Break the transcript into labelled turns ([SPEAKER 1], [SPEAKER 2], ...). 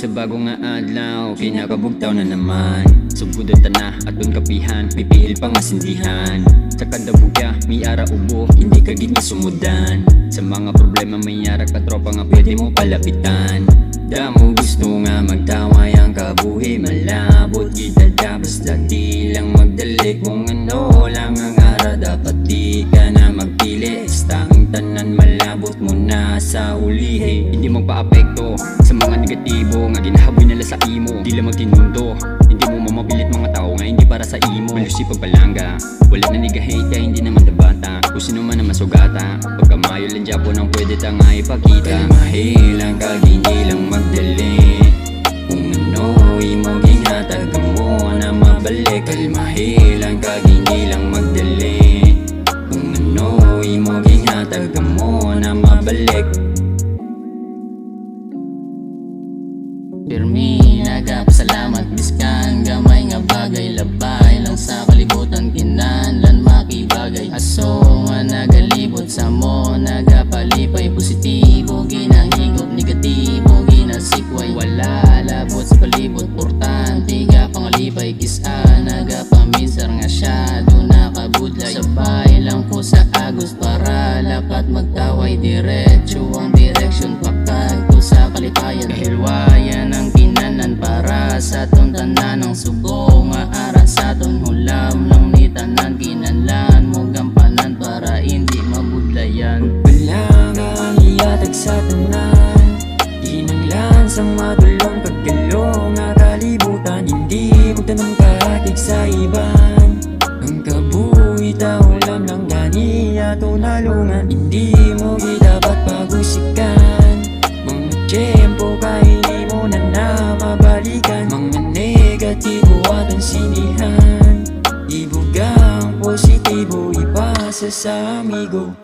[SPEAKER 1] Sa bagong nga adlaw, kinakabugtaw na naman. Sugudot na atong kapihan, pipihil pang asindihan. Sa kada bugya, may ara ubo, hindi ka gini sumudan. Sa mga problema may ara ka tropa nga pwede mo palapitan. Damo gusto nga magtaway ang kabuhi, malabot gidada basta di lang magdali. Kung ano lang ang ara, dapat di ka na magpili. Basta ang tanan malabot mo na sa ulihi. Hindi magpa-apekto sa mga negatibo nga ginahaboy nila sa imo. Di lang magtinundo, hindi mo mamabilit mga tao nga hindi para sa imo. Malusi pagpalangga, wala na niga-hate kaya hindi naman tabata. Kung sino man na masugata, pagkamayo lang dyan po nang pwede ta nga ipakita. Kalmahilang kag hindi lang magdali. Kung ano imo ginhatag mo na mabalik. Kalmahilang kag hindi lang magdali. Kung ano imo ginhatag mo na mabalik.
[SPEAKER 2] Pirmi, nagapasalamat biskan gamay nga bagay, labay lang sa kalibutan kinanlan makibagay. Aso nga nagalibot sa mo, nagapalipay positibo, ginahigop negatibo, ginasikway. Wala labot sa palibot, portante ka pangalipay. Kisa nagapamisar nga siya, doon nakabudlay. Sabay lang ko sa agos para lapat magtaway. Diretso ang direksyon, pakag ko sa kalipayan. Kahilwayan ang kinanan para sa ton tanan. Ang sugo nga ara sa ton hulam lang ni tanan. Kinanlan mo gampanan para hindi mabudlayan.
[SPEAKER 1] Pagpalangga ang iyatag sa tanan, hinanglan sa madulong kaggalong nga kalibutan. Hindi mo tanong kahakig sa iban. Ang kabuhi taulam lang gani ato nalungan. Hindi mo dapat pagusikan. Mga tiyempo ka hindi mo na mabalikan. Mga negatibo atong sinihan, ibugang positibo ipasa sa amigo.